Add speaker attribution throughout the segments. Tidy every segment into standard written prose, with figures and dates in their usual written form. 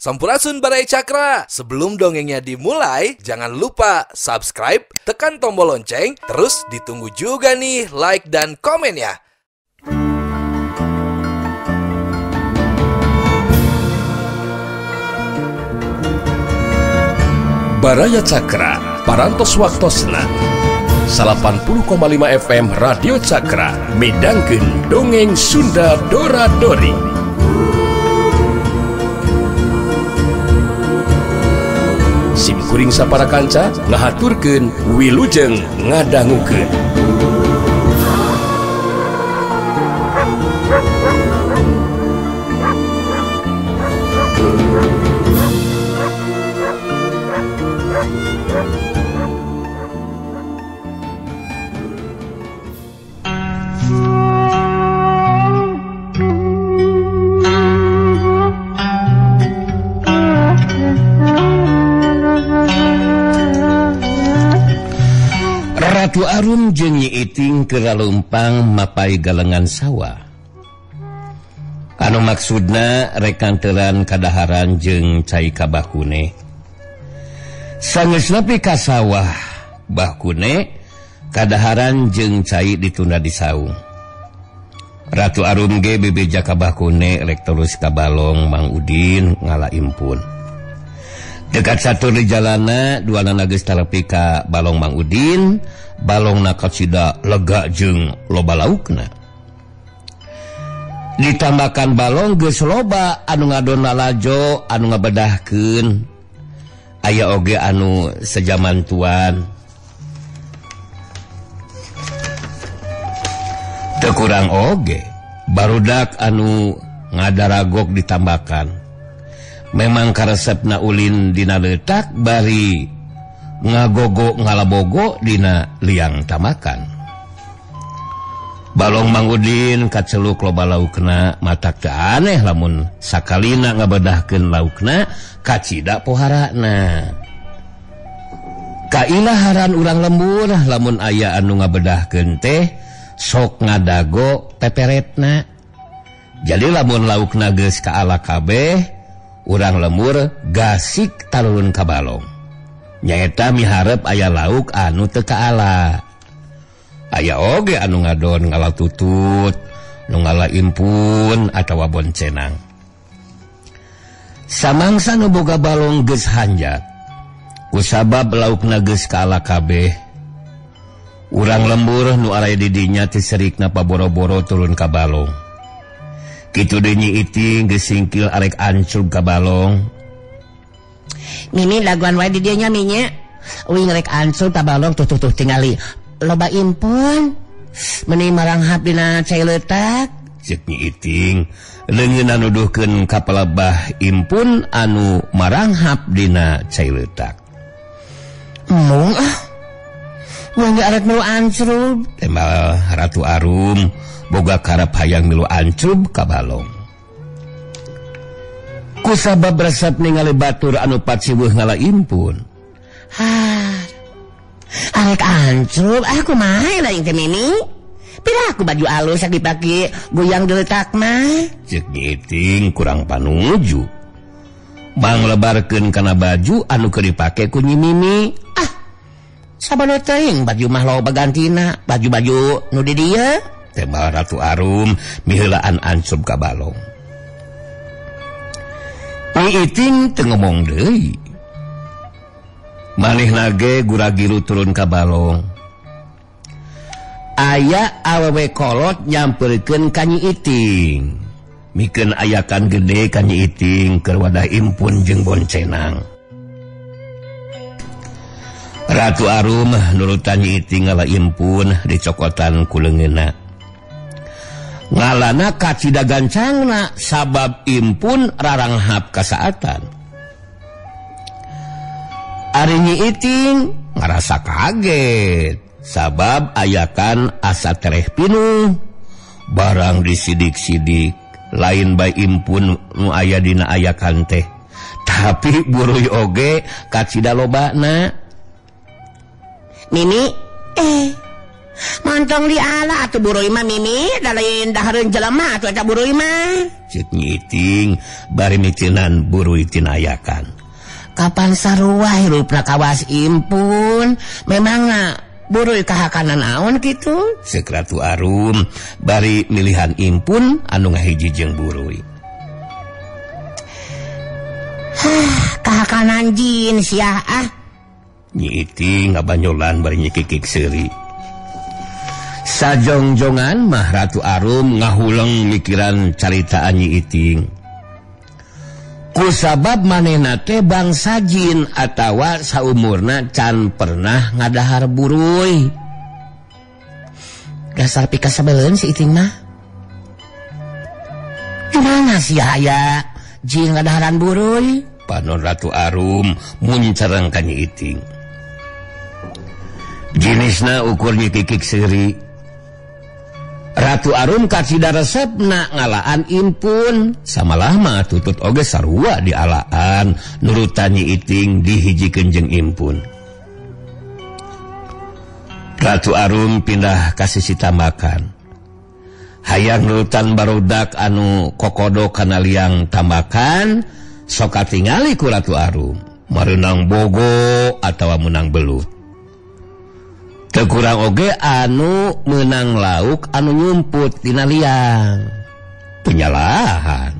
Speaker 1: Sampurasun Barai Cakra. Sebelum dongengnya dimulai, jangan lupa subscribe, tekan tombol lonceng, terus ditunggu juga nih like dan komen ya.
Speaker 2: Baraya Cakra, parantos waktosna 80,5 FM Radio Cakra, midangkeun dongeng Sunda Dora-Dori. Simkuring sapara kanca ngahaturkeun wilujeng ngadangukeun. Ratu Arum jeung Nyi Iting keur lalumpang mapai galengan sawah. Anu maksudna rekanteuran kadaharan jeung cai ka Bakune. Sageus nepi ka sawah, Bakune kadaharan jeung cai ditunda di saung. Ratu Arum ge bebeja ka Bakune rek terus ka balong Mang Udin ngala impun. Dekat satur di jalana duana geus talepi ka balong Mang Udin, balongna kacida lega jeung loba laukna. Ditambahkan balong geus loba anu ngadonna lajo anu ngabedahkeun. Aya oge anu sejaman tuan. Teu kurang oge barudak anu ngadaragok ditambahkan. Memang karesepna ulin dina leutak bari ngagogo ngalabogo dina liang tamakan. Balong Mang Udin kaceluk loba laukna matak teu aneh lamun sakalina ngabedahkeun laukna kacida poharana. Kailaharan urang lembur lamun aya anu ngabedahkeun teh sok ngadago peperetna. Jadi lamun laukna geus kaala kabeh urang lembur gasik talulun ka balong. Nyaeta miharep aya lauk anu teu kaala. Aya oge anu ngadon ngala tutut, nu ngala impun atawa boncenang. Samangsa nu boga balong geus hanjat. Kusabab laukna geus kaala kabeh. Urang lembur nu araya di dinya teu serikna paboro-boro turun ka balong. Kitu deui Nyi Iting geus singkil arek ancub ka balong.
Speaker 3: Mimi laguan wae di dieu nya minya. Uing rek ancub ka balong tuh tingali. Loba impun. Meuni maranghap dina cai leutak.
Speaker 2: Ceuk Nyi Iting leungeunna nuduhkeun ka palebah impun anu maranghap dina cai leutak.
Speaker 3: Mung Mung arek milu ancub.
Speaker 2: Tembal Ratu Arum boga karep hayang milu ancub ka balong. Kusabab resep ningali batur anu patsiweuh ngala impun.
Speaker 3: Arek ancub, aku mah lain teh Mimi. Pira aku baju alus yang dipake goyang deletak mah.
Speaker 2: Ceuk Nyi Iting kurang panuju. Bang lebarkeun kana baju anu keur dipake ku Nyi Mimi.
Speaker 3: Sabana teuing baju mah loba gantina, baju-baju nu di dieu.
Speaker 2: Tembal Ratu Arum miheulaan ancub ka balong. Nyi Iting teu ngomong deui. Manehna ge guragiru turun ka balong. Aya awewe kolot nyampeurkeun ka Nyi Iting. Mikeun ayakan gede ka Nyi Iting keur wadah impun jeung boncenang. Ratu Arum nurutan Nyi Iting ngala impun dicokotan ku leungeunna. Ngalana kacida gancangna sabab impun raranghap kasaatan. Ari Nyi Iting ngarasa kaget sabab ayakan asa tereh pinuh. Barang disidik-sidik lain bae impun nu aya dina ayakan teh. Tapi buruy oge kacida lobana.
Speaker 3: Mimi, Montong di ala atuh Buruy mah Mimi, da lain dahareun jelema atuh eta Buruy mah.
Speaker 2: Ceuk Nyi Iting bari micinan Buruy tinayakan.
Speaker 3: Kapan sarua hirupna kawas impun? Memangna Buruy kahakanan naon kitu?
Speaker 2: Ceuk Ratu Arum bari milihan impun anu ngahiji jeung Buruy.
Speaker 3: Kahakanan jin sia ah.
Speaker 2: Nyi Iting ngabanyolan bari nyikikik seuri. Sajongjongan mah Ratu Arum ngahuleng mikiran caritaan Nyi Iting. Kusabab manehna teh bangsa jin atawa saumurna can pernah ngadahar Buruy.
Speaker 3: Dasar pika sabeleun si Iting mah. Gimana sih aya jin ngadaharan Buruy?
Speaker 2: Panon Ratu Arum muncereng ka Nyi Iting. Jinisna ukur nyikikik seuri. Ratu Arum kacida resepna ngalaan impun samalah mah tutut oge sarua di alaan nurutan Nyi Iting dihijikeun jeung impun. Ratu Arum pindah ka sisi Tambakan. Hayang nurutan barudak anu kokodo kana liang Tambakan sok katingali ku Ratu Arum mareunang bogo atawa menang belut. Teu kurang oge anu menang lauk anu nyumput dina liang. Penyalahan.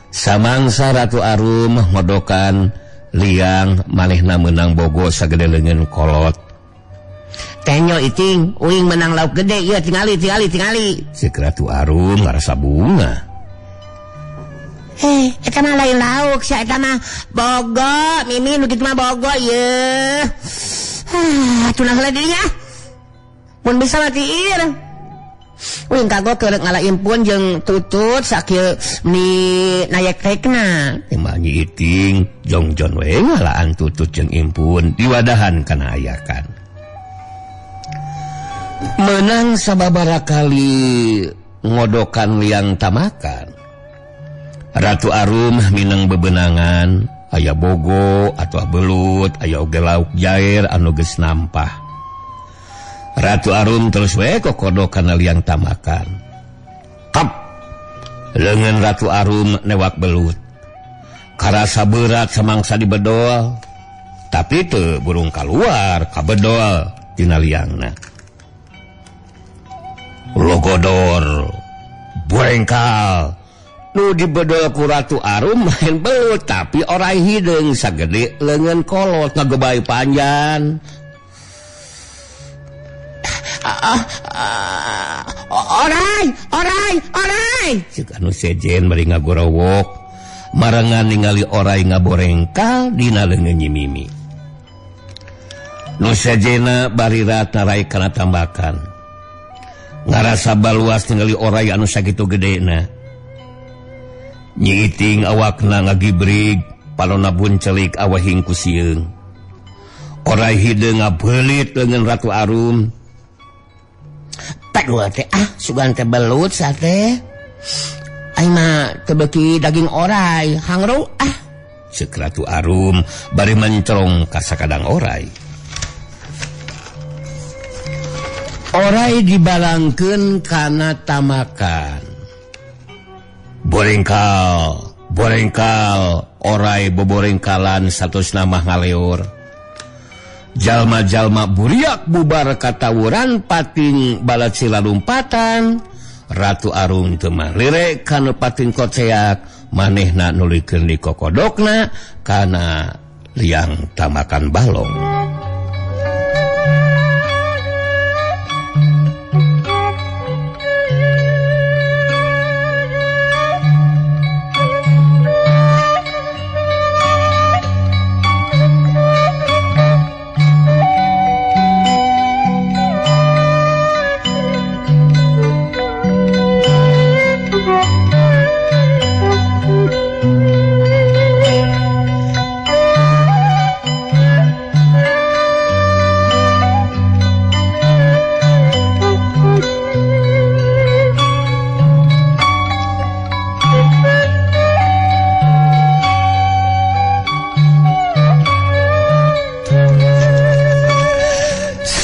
Speaker 2: Samangsa Ratu Arum ngodokan liang manehna menang bogo sagede leungeun kolot.
Speaker 3: Tenyo Iting, uing menang lauk gede ieu tingali.
Speaker 2: Ceuk Ratu Arum ngarasa bunga.
Speaker 3: Eta mah lain lauk, sia eta mah bogo, Mimi nu kitu mah bogo ieu. Tunah heula dinya. Mun bisa matiin. Uing kagok keur ngala impun jeung tutut sakieu ni nayak tekna.
Speaker 2: Emang Nyi Iting jongjon we ngalaan tutut jeung impun diwadahan kana ayakan. Menang sababaraha kali ngodokan liang Tamakan. Ratu Arum minang bebenangan. Aya bogo atau belut, aya oge lauk jair anu geus nampah. Ratu Arum terus we kokodo kana liang Tamakan. Kap. Leungeun Ratu Arum newak belut. Karasa berat samangsa dibedol, tapi teu burung kaluar kabedol tina liangna. Logodor, burengkal. Nu dibedol ku Ratu Arum main belut tapi orai hideung sagede leungeun kolot ngagebay panjan. Orai. Ceuk anu sejen bari ngagorowok marengan ningali orai ngaborengkal dina leungeun Nyi Mimi. Nu sejena bari Ratu rai kana Tambakan. Ngarasa baluas ningali orai anu sakitu gedena. Nyi Iting awakna ngagibrig palona buncelik awahing ku sieung. Orai hideung ngabeulit leungeun Ratu Arum.
Speaker 3: Padua teh sugan teh belut sate. Ai mah teu beuki daging orai, hangru
Speaker 2: Ceuk Ratu Arum bari mencolong ka sakadang orai. Orai dibalangkeun kana Tamakan. Borengkal, orai boborengkalan satos nama ngaleor. Jalma-jalma buriak bubar katawuran pating balat sila lumpatan. Ratu Arum teu mah lirik kana pating koceak, manehna nulikeun di kokodokna kana liang Tamakan balong.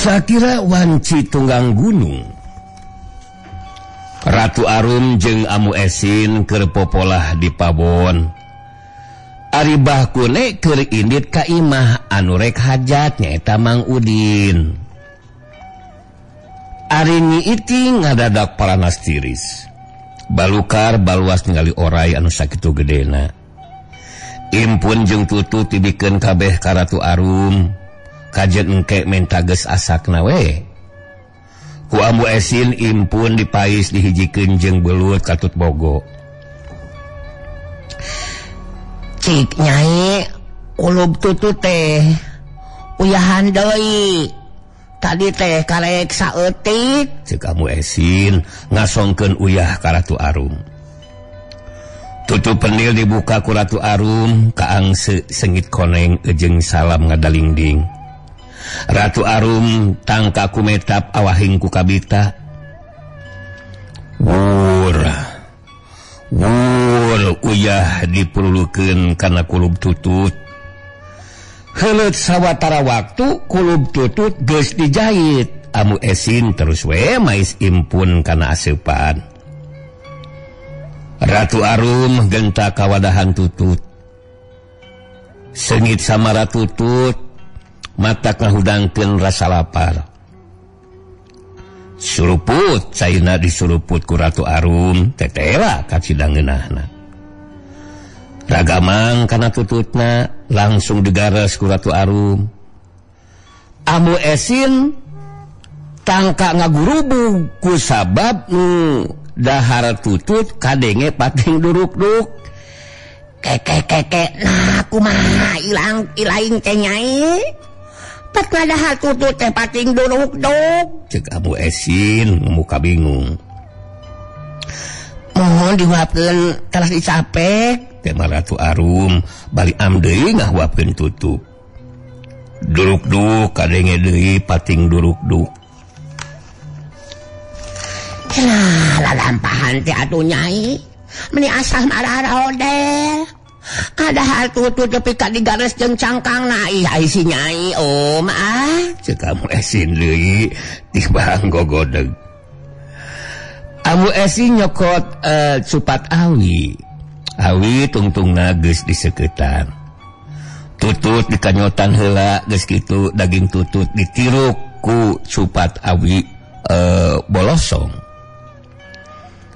Speaker 2: Sakira wanci tunggang gunung Ratu Arum jeung Amu Esin keur popolah di pabon. Ari Bahkune keur indit ka imah anu rek hajat nyaeta Mang Udin. Ari nyiiti ngadadak paranas tiris. Balukar baluas ningali oray anu sakitu gedena. Impun jeung Tutut tibikeun kabeh ka Ratu Arum. Kajen engke menta geus asakna we. Ku Amu Esin impun dipais dihijikeun jeung belut Katut Bogo.
Speaker 3: Cik Nyai, ulub Tutut teh uyahan deui. Tadi teh karek saeutik.
Speaker 2: Ceuk Amu Esin ngasongkeun uyah ka Ratu Arum. Tutup penil dibuka ku Ratu Arum, kaang sengit koneng jeung salam ngadalingding. Ratu Arum tangka kumetap awahing ku kabita. Wur uyah dipurulukeun kana kulub Tutut. Heuleut sawatara waktu kulub Tutut geus dijahit. Amu Esin terus we mais impun kana aseupan. Ratu Arum genta kawadahan Tutut. Sengit samara Tutut mata ngahudangkeun rasa lapar. Suruput caina disuruput ku Ratu Arum tetela ka cidangeunahna. Ragamang kana Tututna langsung digares ku Ratu Arum. Amu Esin tangka ngagurubug ku sabab nu dahar Tutut kadenge pating duruk-duk. Keke nah kumaha ilaing teh Nyai. Pat ngadahar Tutut teh pating duruk-duk. Ceuk Amu Esin muka bingung.
Speaker 3: Mohon dihuapkeun teras dicapek.
Speaker 2: Tema Ratu Arum balik deui ngahuapkeun Tutut. Duruk-duk kadenge deui pating duruk-duk.
Speaker 3: Lah lalampahan teh atuh Nyai. Meni asal marah odel. Ada hal Tutut tapi ka digares jeung cangkangna. Ai si Nyai
Speaker 2: Ceuk Amu Esin deui tibang gogodeg. Amu Esin nyokot cupat awi. Awi tungtungna geus diseuketan. Tutut dikanyotan heula geus kitu daging Tutut ditiruk ku cupat awi bolosong.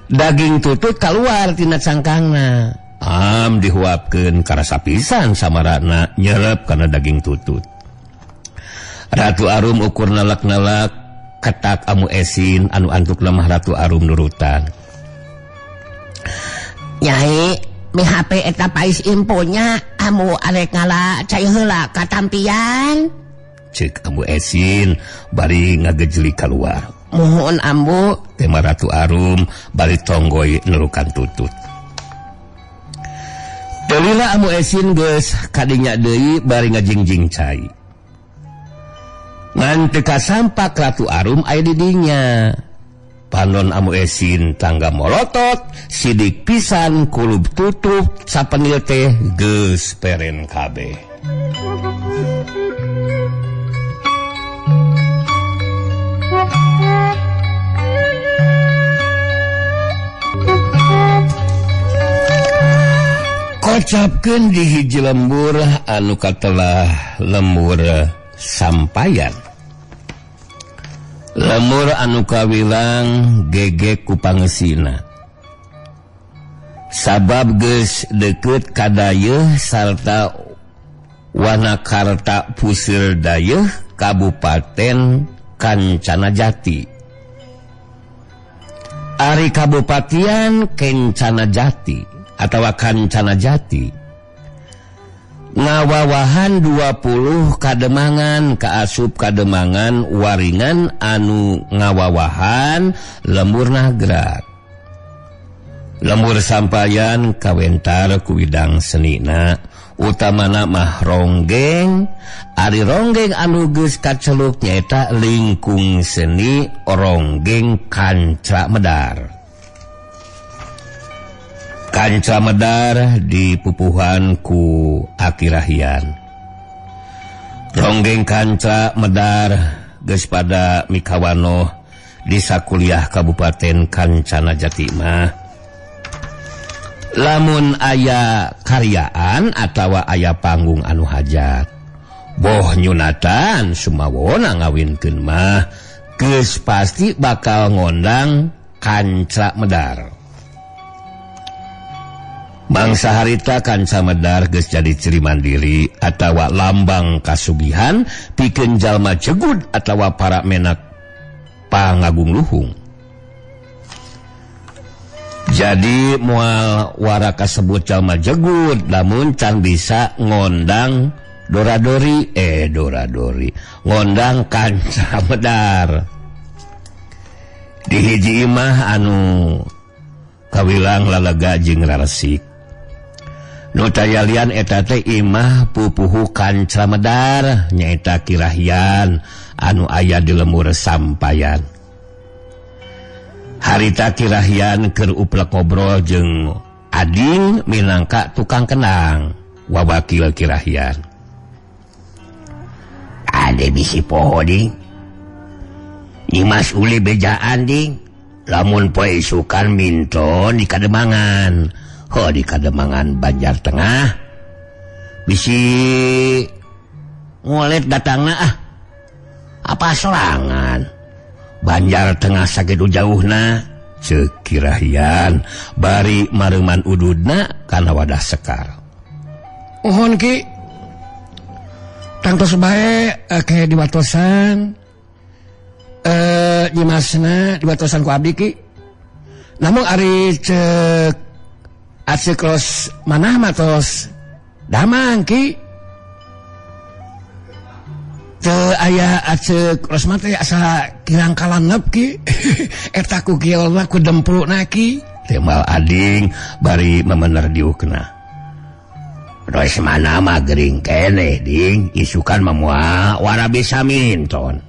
Speaker 2: Daging Tutut kaluar tina cangkangna. Dihuapkeun karasa pisan samarana nyerep kana daging Tutut. Ratu Arum ukur nalak-nalak ketak Amu Esin anu antuk lemah Ratu Arum nurutan.
Speaker 3: Nyai, mi HP eta pais impunya amu arek ngala cai heula katampian.
Speaker 2: Ceuk Amu Esin bari ngagejli keluar.
Speaker 3: Mohon ambu.
Speaker 2: Tema Ratu Arum bari tonggoy nurukan Tutut. Delila Amu Esin geus kadinya deui bari ngajingjing cai. Ngan teu kasampak Ratu Arum aya di dinya. Panon Amu Esin tangga molotot sidik pisan kulub Tutut sapenil teh geus peren kabeh. Kocapkeun di hiji lembur anu katelah lembur sampayan. Lembur anu kawilang gegek ku pangeusina. Sabab geus deukeut ka dayeuh sarta Wanakarta Puseur Dayeuh Kabupaten Kancana Jati. Ari Kabupatian Kencana Jati atawa Kancana Jati ngawawahan 20 kademangan kaasup kademangan waringan anu ngawawahan lembur nagrak. Lembur sampayan kawentar ku widang senina utamana mah ronggeng. Ari ronggeng anu geus kaceluk nyaeta lingkung seni ronggeng Kanca Medar. Kanca Medar dipupuhan ku Aki Rahian. Ronggeng Kanca Medar geus pada mikawanoh di sakuliah Kabupaten Kancana Jati mah lamun aya karyaan atawa aya panggung anu hajat boh nyunatan sumawona ngawinkeun mah geus pasti bakal ngondang kanca medar. Mangsa harita kanca medar geus jadi ciri mandiri atawa lambang kasugihan pikeun jalma jegud atawa para menak pangagung luhung. Jadi moal wara kasebut jalma jegud lamun can bisa ngondang doradori ngondang kanca medar. Di hiji imah anu kawilang lalaga jeung raresik. Nu tayalian eta teh imah pupuhu kanca medar nyaeta Kirahyan anu aya di lemur sampayan. Harita Kirahyan keur uplek ngobrol jeung Ading minangka tukang kenang wawakil Kirahyan. Ade bisi poho ding. Imas uli bejaan ding. Lamun poe isukan minton di Kademangan. Di Kademangan Banjar Tengah bisi ngolet datangna apa serangan Banjar Tengah sakitu jauhna ceuk Kirahyan bari mareuman ududna kana wadah sekar.
Speaker 3: Mohon Ki tangtos bae ke diwatosan nyimasna diwatosan ku abdi Ki. Namun ari ceuk Aceklos manah matos damang Ki teu aya aceklos mate asa kirang kalanep Ki eta ku kiolna ku dempulna Ki
Speaker 2: temal Ading bari memener diukna terus mana mah gering keneh ding isukan mamua wara bisa minton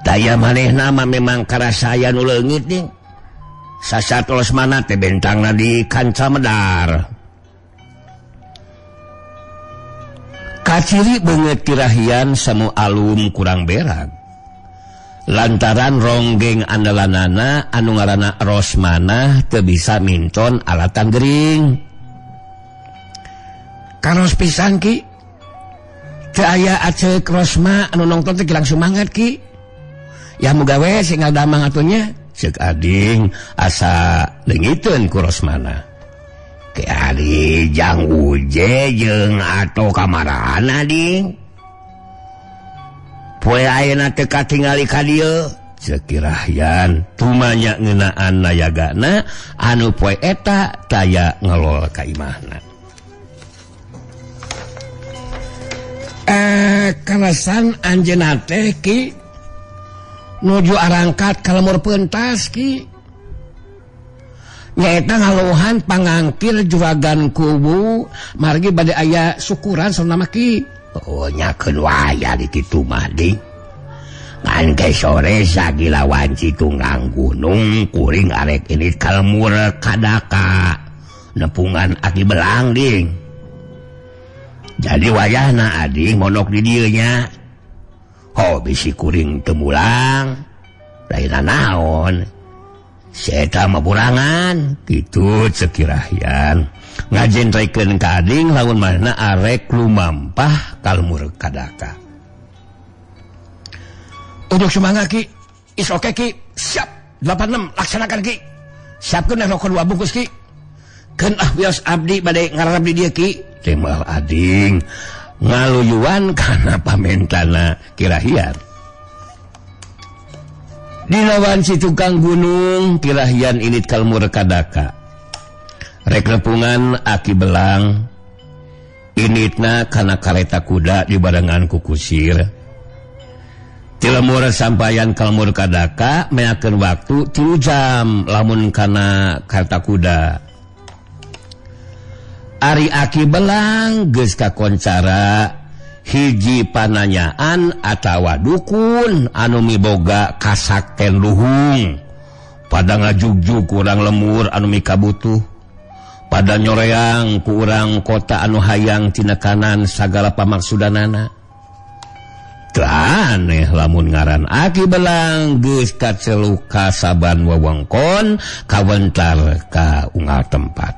Speaker 2: daya manehna mah memang karasaya nu leungit ding sasatos mana teh bentangna di kanca medar. Kaciri beungeut Kirahyan samu alum kurang berag. Lantaran ronggeng andalanana anu ngaranna Rosmana teu bisa minton alatan gering.
Speaker 3: Karos pisan Ki. Teu aya aceuk Rosma anu nongton teh langsung manggat Ki. Ya muga we sing ngadamang atunya.
Speaker 2: Cek Ading asa leungiteun ku Rosmana. Ke ari jang uje jeung ato kamarana ding. Poe ayeuna teu katingali ka dieu. Cek Kirahyan tumanya ngeunaan nayagana anu poe eta taya ngelol ka imahna.
Speaker 3: Kalasan anjeunna teh Ki nuju arangkat ka lemur pentas Ki nyaeta ngaluhan pangangkil juragan kubu margi bade aya syukuran sauna mah Ki.
Speaker 2: Nyakeun waya di kitu mah ding ngan ke sore sagila wanci tunggang gunung kuring arek ini ka lemur kadaka nepungan Aki Belang ding. Jadi wayahna Ading monok di dieu nya. Bisi kuring temulang lain naon seta mah burangan kitu ceuk Kirahyan ngajentrekeun ka Ading lamun manehna arek lumampah ka lemur kadaka.
Speaker 3: Uduk semangat Ki is oke Ki siap 86 laksanakan Ki siapkeun rokok 2 bungkus Ki keun wios abdi bade ngararab di dieu Ki.
Speaker 2: Temal Ading ngaluyuan karena pamentana Kirahyan. Dina wanci tukang gunung Kirahyan init ka lemur kadaka. Rek nepungan Aki Belang initna kana kareta kuda di barengan ku kusir. Ti lemur sampayan ka lemur kadaka meakeun waktu 3 jam lamun kana kareta kuda. Ari Aki Belang geus kakoncara hiji pananyaan atawa dukun anu miboga kasakten luhung pada ngajugjug urang lemur anu mikabutuh pada nyoreang ku urang kota anu hayang tina kanan sagala pamaksudanana. aneh lamun ngaran Aki Belang geus kaceluka saban wewengkon kawentar ka unggal tempat.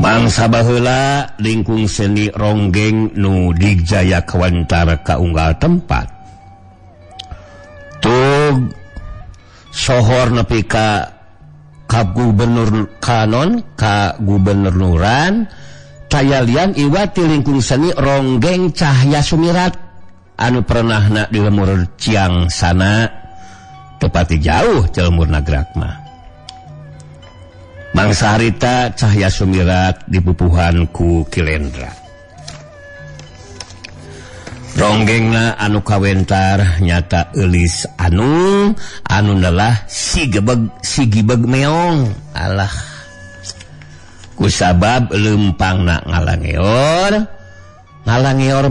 Speaker 2: Mangsa baheula lingkung seni ronggeng nu dijaya kawentar ka unggal tempat. Tug sohor nepi ka gubernur kanon ka gubernuran tayalian iwati lingkung seni ronggeng Cahya Sumirat anu pernahna di lemur Ciang sana tepati jauh ti lemur Nagrag mah. Mangsa harita Cahya Sumirat dipupuhan ku Kilendra. Ronggengna anu kawentar nyata eulis anu nalah si gibeg meong alah kusabab lempangna ngalangeor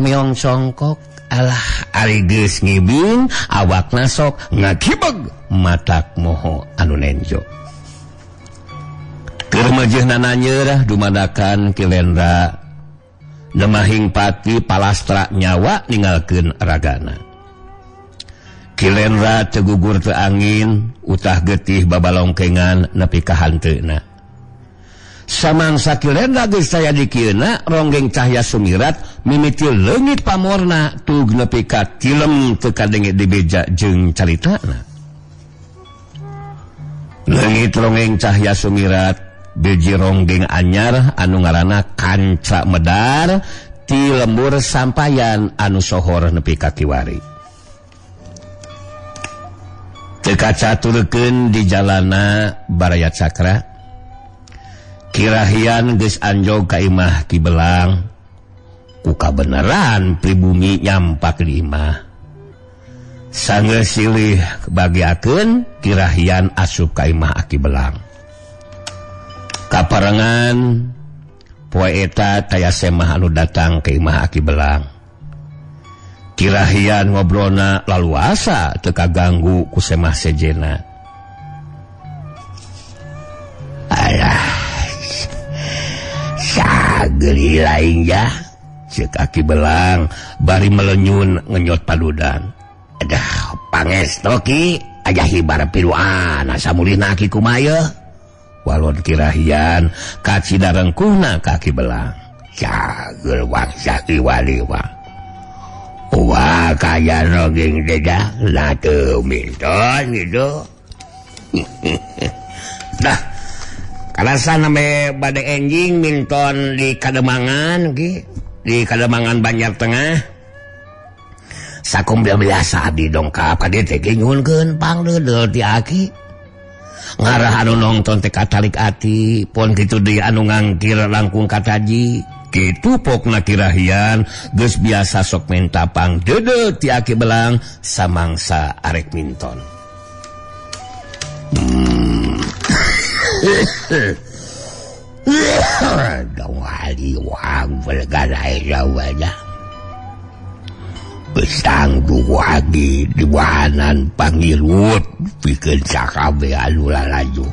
Speaker 2: meong congkok alah ari geus ngibing awakna sok ngagibeg matak moho anu nenjo. Keur majeuhna nanyeur dumadakan Kilendra nemahing pati palastra nyawa ninggalkeun ragana. Kilendra tegugur teu angin utah getih babalongkengan nepi ka hanteuna. Samangsa Kilendra geus saya dikieuna ronggeng Cahya Sumirat mimiti leungit pamorna tug nepi ka tilem teu kadenge dibeja jeung caritana. Leungit ronggeng Cahya Sumirat biji ronggeng anyar anu ngaranna Kanca Medar ti lembur sampayan anu sohor nepi ka kiwari. Teu kacaturkeun di jalana Baraya Cakra kirahian geus anjog ka imah Ki Belang ku kabeneran pribumi nyampak di imah. Sanggeus silih bagiakeun kirahian asup ka imah Ki Belang. Kaparengan poe eta taya semah anu datang ke imah Ki Belang. Kirahian ngobrolna laluasa teu kaganggu ku semah sejena. Alah, sageli lain ya, ceuk Ki Belang bari melenyun ngenyot padudan. Adah, pangesto Ki, aya hibar piruan asa mulihna Ki kumaha. Walon kirahian kacidarengkuhna ka Ki Belang. Cageul wangsa Ki Wali wa. Wah kaya ronggeng dedah lah teu minton gitu. Dah kalasan ame bade enjing minton di Kademangan Ki, di Kademangan Banjar Tengah. Sakum biasa abdi dongkap ka dieu teh nyuhunkeun pangdeudeuh ti Aki. Ngarah anu nongton teh katalik ati pon kitu deui anu ngangkir langkung kataji kitu pokna kirahian geus biasa sok menta pangdeudeuh ti Aki Belang samangsa arek minton. Dong ali wang bergana wajah besang duwagi di bahanan pangirut pikeun sakabe anu lalaju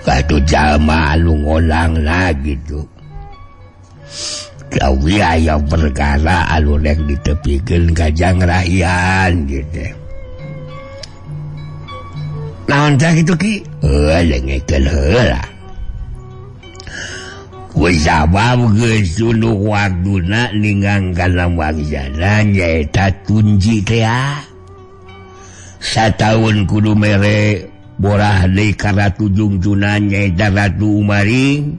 Speaker 2: katu jalma anu ngolangna gitu. Tapi aya perkara anu rek ditepikeun Kajang Rahian gitu. Naon teh kitu Ki? Lengekeun heula. Kusabab geus tunduk waktuna ninggang kana wangsana nyaeta tunji teh. Sataun kudu mere borah deui ka Ratu Jungjuna nyaeta Ratu Umaring.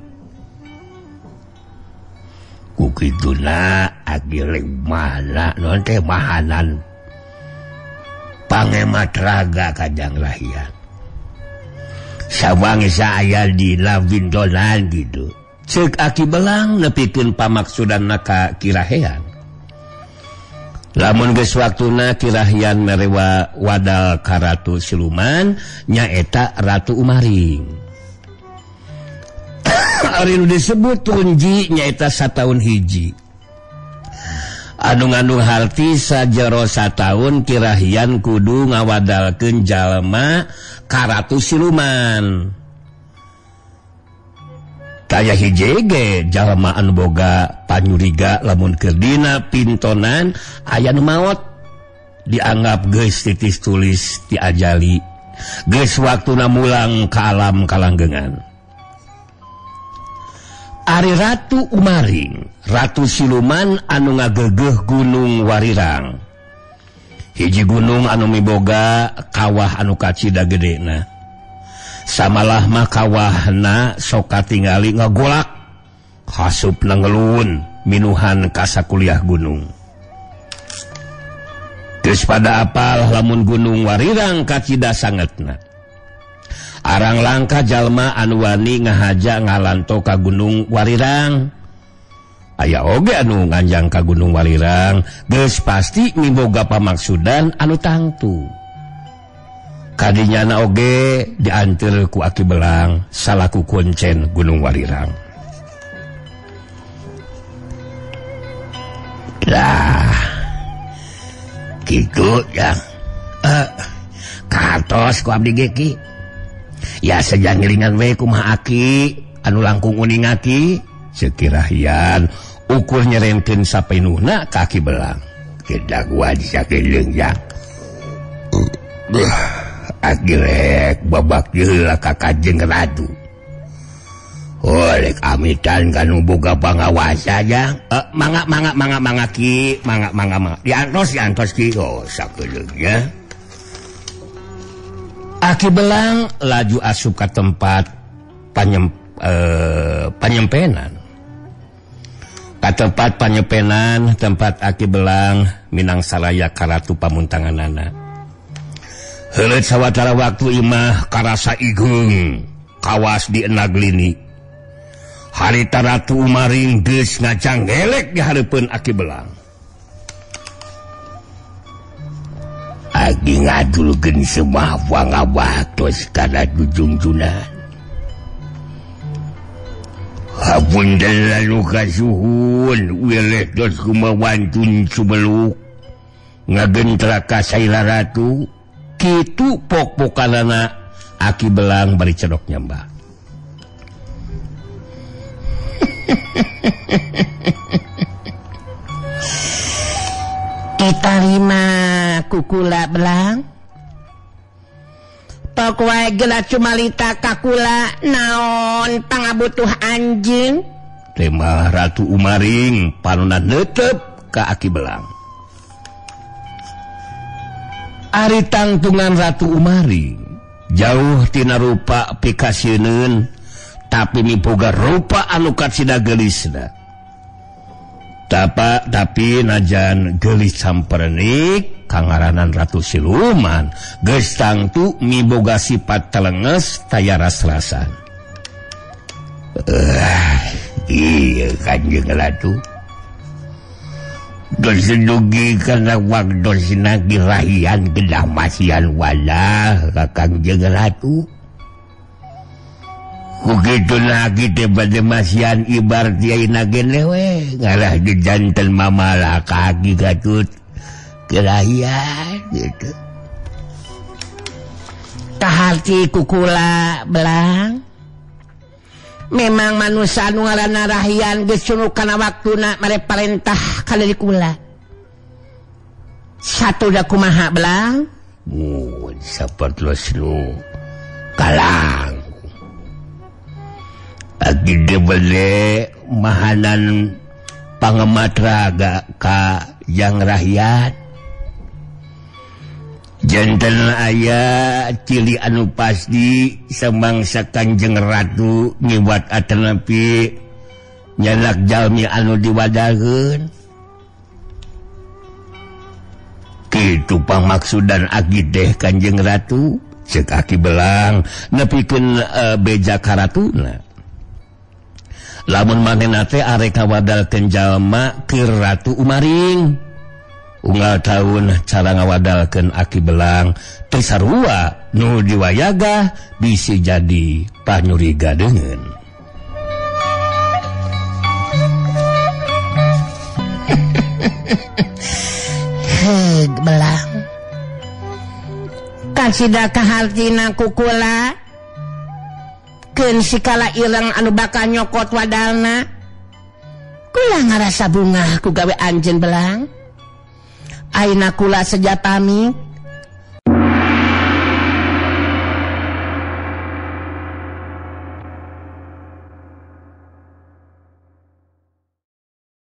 Speaker 2: Kukituna akhirnya mana non teh mahanan pangemat raga Kajang Rahian. Sabangsa aya dina bintonan gitu. Ceuk Aki Belang nepikeun pamaksudanna ka Kirahean. Lamun geus waktuna Kirahean merewa wadal ka Ratu Siluman nyaeta Ratu Umaring. Ari nu disebut tunji nyaeta sataun hiji. Anu ngandung harti sajero sataun Kirahean kudu ngawadalkeun jalma ka Ratu Siluman. saya hijege jalma anu boga panyuriga lamun keur dina pintonan aya nu maot dianggap geus titis tulis diajali geus waktuna mulang ka alam kalanggengan. Ari Ratu Umaring ratu siluman anu ngageugeuh Gunung Warirang, hiji gunung anu miboga kawah anu kacida gedena. Samalah mah kawahna sok katingali ngagolak hasupna ngeluun minuhan kasakuliah gunung. Geus pada apal lamun Gunung Warirang kacida sangetna. Arang langka jalma anu wani ngahaja ngalanto ka Gunung Warirang. Aya oge anu nganjang ka Gunung Warirang geus pasti miboga pamaksudan anu tangtu. Kadinyana oge diantir ku Aki Belang salaku kuncen Gunung Warirang. Lah kitu ya. Katos ku abdi ge ki. Ya sejang ngilingan we kumaha Aki anu langkung uning Aki sekirahian ukur nyerenkeun sapenuhna ka Aki Belang. Kita gua disakeun ya. Agirek babak jeula ka Kanjeng Ratu. Oleh amitan kanu boga pangawasa aja. Mangga ki, mangga. Diantos ki. Oh, sakedeung ya. Aki Belang laju asup ka tempat panyempenan. Ka tempat panyempenan tempat Aki Belang minang saraya ka ratu pamuntanganana. Heuleut sawatara waktu imah karasa igeung kawas di Enaglini. Harita Ratu Umaring geus ngacanggelek di hareupeun Aki Belang. Agi ngadulkeun semah wangabaktos kana jujungjunan. Hapunten lalu kasuhun weleh tos kumawantun subeluk ngagentra ka Saila Ratu. Kitu pok-pokanana Aki Belang bari cedok nyambah.
Speaker 3: Ditarima kukula Belang. Tok wae geula cumalita ka kula naon pangabutuh anjeun.
Speaker 2: Tema Ratu Umaring panonna neuteup ka Aki Belang. Ari tangtungan Ratu Umaring jauh tina rupa pikasieun tapi miboga rupa anu kacida geulisna. Tapi najan geulis samperenik kangaranan Ratu Siluman geus tangtu miboga sifat telenges tayara-rasan. Iya Kanjeng Ratu. Dosedugi karena waktu sinagi rahian kedah masian wala Kanjeng Ratu. Begitu lagi pada masian ibar tiai nagene we ngalah di jantan mamala kaki gatut kerahian gitu.
Speaker 3: Kaharti kukula Belang. Memang manusia anu ngaranna rahian geus sunuk kana waktuna mere parentah ka deui kula. Satu da kumaha Belang?
Speaker 2: Sapertos nu kalang. Agi debele mahanan pangematraga ka yang rahyat. Janten aya cili anu pasti samangsa Kanjeng Ratu nyiwat atanapi nyalak jalmi anu diwadaheun. Kitu pamaksudan agi teh Kanjeng Ratu ceuk Aki Belang nepikeun beja ka ratuna. Lamun manehna teh arek ngawadalkeun jalma keur Ratu Umaring. Unggal tahun cara ngawadalkeun Aki Belang teu sarua nu diwayaga bisi jadi panyuriga deungeun.
Speaker 3: Belang. Kasida kahartina kukula ngadegkeun sikala ireng anu bakal nyokot wadalna. Kula ngarasa bungah ku gawe anjeun belang. Ayeuna kula seja pamit.